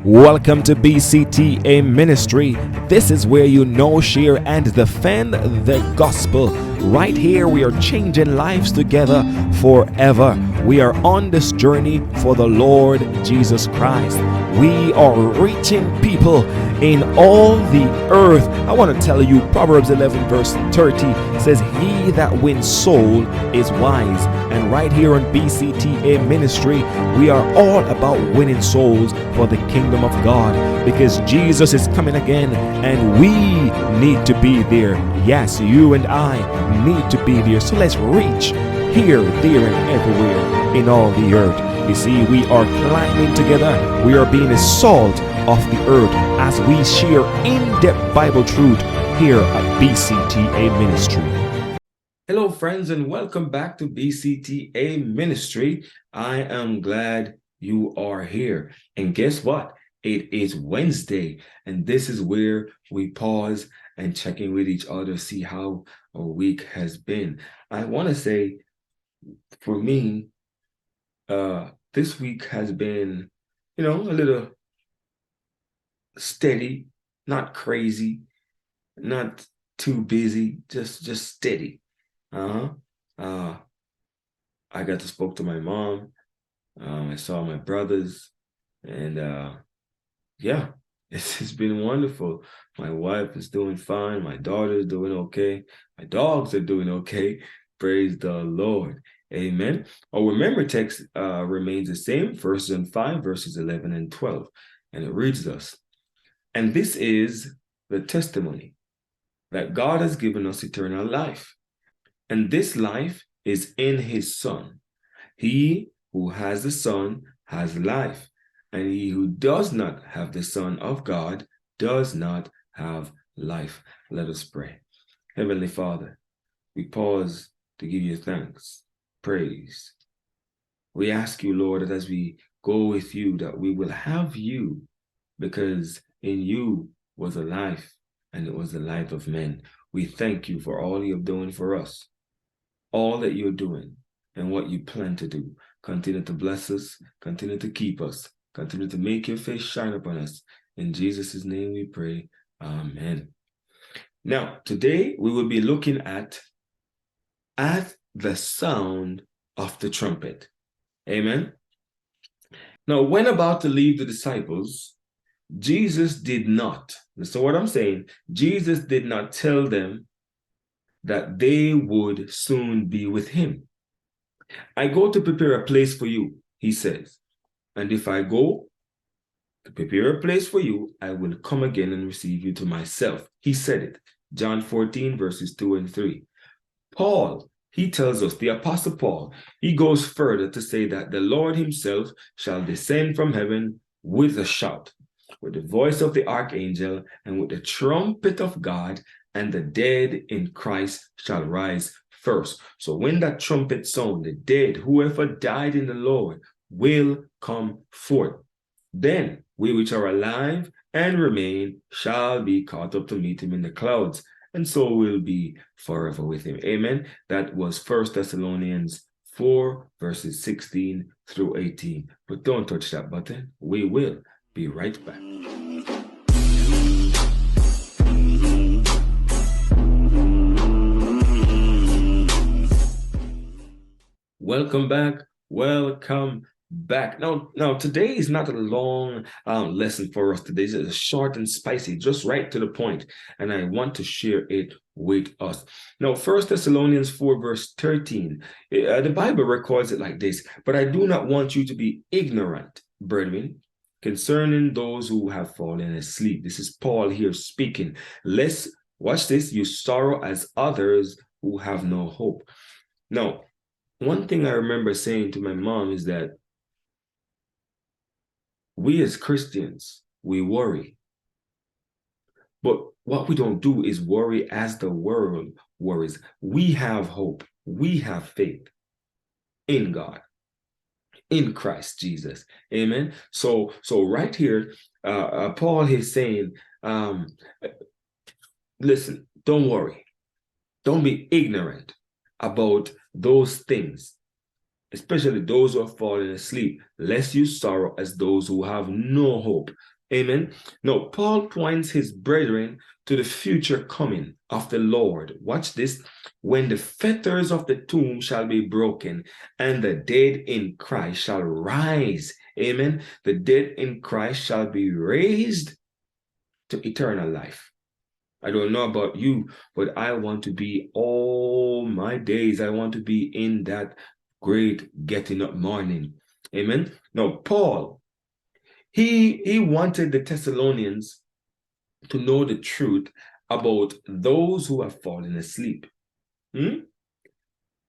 Welcome to BCTA Ministry. This is where you know, share, and defend the gospel. Right here, we are changing lives together forever. We are on this journey for the Lord Jesus Christ. We are reaching people in all the earth. I want to tell you, Proverbs 11 verse 30 says, "He that wins soul is wise." And right here on BCTA Ministry, we are all about winning souls for the kingdom of God, because Jesus is coming again and we need to be there. Yes, you and I need to be there. So let's reach here, there, and everywhere in all the earth. You see, we are climbing together. We are being a salt of the earth as we share in-depth Bible truth here at BCTA Ministry. Hello, friends, and welcome back to BCTA Ministry. I am glad you are here. And guess what? It is Wednesday, and this is where we pause and check in with each other, see how our week has been. I want to say, for me, this week has been, a little steady, not crazy, not too busy, just steady. I got to spoke to my mom. I saw my brothers, and yeah, it's been wonderful. My wife is doing fine. My daughter is doing okay. My dogs are doing okay. Praise the Lord. Amen. Our memory text remains the same, 1 John 5, verses 11 and 12. And it reads thus: "And this is the testimony, that God has given us eternal life. And this life is in his Son. He who has the Son has life, and he who does not have the Son of God does not have life." Let us pray. Heavenly Father, we pause to give you thanks, praise. We ask you, Lord, that as we go with you, that we will have you, because in you was a life, and it was the life of men. We thank you for all you have done for us, all that you're doing, and what you plan to do. Continue to bless us, continue to keep us, continue to make your face shine upon us. In Jesus' name we pray. Amen. Now, today we will be looking at the sound of the trumpet. Amen. Now, when about to leave the disciples, Jesus did not, so what I'm saying, Jesus did not tell them that they would soon be with him. "I go to prepare a place for you," he says. "And if I go to prepare a place for you, I will come again and receive you to myself." He said it. John 14, verses 2 and 3. Paul, he tells us, the Apostle Paul, he goes further to say that the Lord himself shall descend from heaven with a shout, with the voice of the archangel, and with the trumpet of God, and the dead in Christ shall rise first. So when that trumpet sound, the dead, whoever died in the Lord, will come forth. Then we which are alive and remain shall be caught up to meet him in the clouds, and so will be forever with him. Amen. That was 1 Thessalonians 4, verses 16 through 18. But don't touch that button. We will be right back. Welcome back. Welcome back. Now today is not a long lesson for us. Today is short and spicy, just right to the point, and I want to share it with us. Now, 1 Thessalonians 4, verse 13, the Bible records it like this: "But I do not want you to be ignorant, brethren, concerning those who have fallen asleep." This is Paul here speaking. "Lest," watch this, "you sorrow as others who have no hope." Now, one thing I remember saying to my mom is that we as Christians, we worry. But what we don't do is worry as the world worries. We have hope. We have faith in God, in Christ Jesus. Amen. So right here, Paul is saying, listen, don't worry. Don't be ignorant about those things. especially those who have fallen asleep, lest you sorrow as those who have no hope. Amen. Now, Paul points his brethren to the future coming of the Lord. Watch this. When the fetters of the tomb shall be broken and the dead in Christ shall rise. Amen. The dead in Christ shall be raised to eternal life. I don't know about you, but I want to be all my days. I want to be in that great getting up morning. Amen. Now, Paul, he wanted the Thessalonians to know the truth about those who have fallen asleep. Now,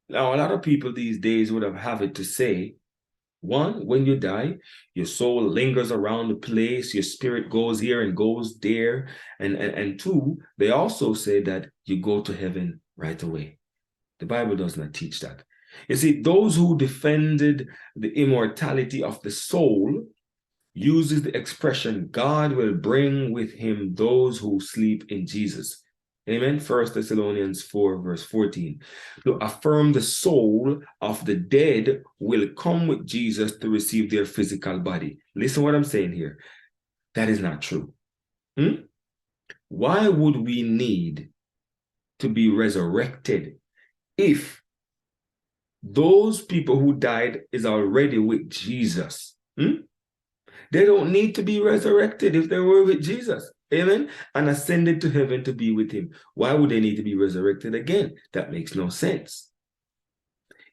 a lot of people these days would have it to say, one, when you die, your soul lingers around the place, your spirit goes here and goes there. And two, they also say that you go to heaven right away. The Bible does not teach that. You see, those who defended the immortality of the soul uses the expression, God will bring with him those who sleep in Jesus. Amen. 1 Thessalonians 4, verse 14. To affirm the soul of the dead will come with Jesus to receive their physical body. Listen what I'm saying here. That is not true. Why would we need to be resurrected if those people who died is already with Jesus? They don't need to be resurrected if they were with Jesus. Amen. And ascended to heaven to be with him. Why would they need to be resurrected again? That makes no sense.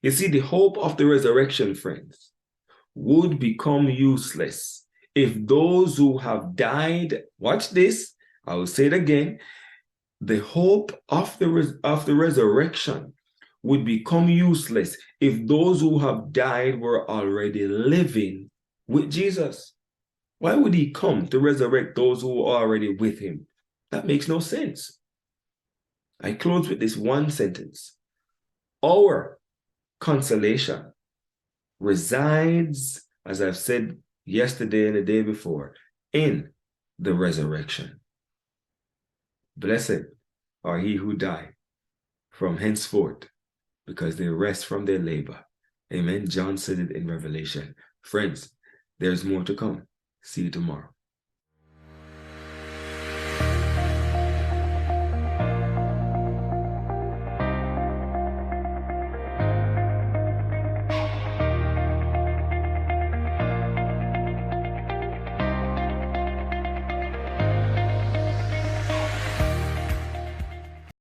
You see, the hope of the resurrection, friends, would become useless if those who have died, watch this, I will say it again, the hope of the resurrection would become useless if those who have died were already living with Jesus. Why would he come to resurrect those who are already with him? That makes no sense. I close with this one sentence. Our consolation resides, as I've said yesterday and the day before, in the resurrection. Blessed are he who die from henceforth, because they rest from their labor. Amen. John said it in Revelation. Friends, there's more to come. See you tomorrow.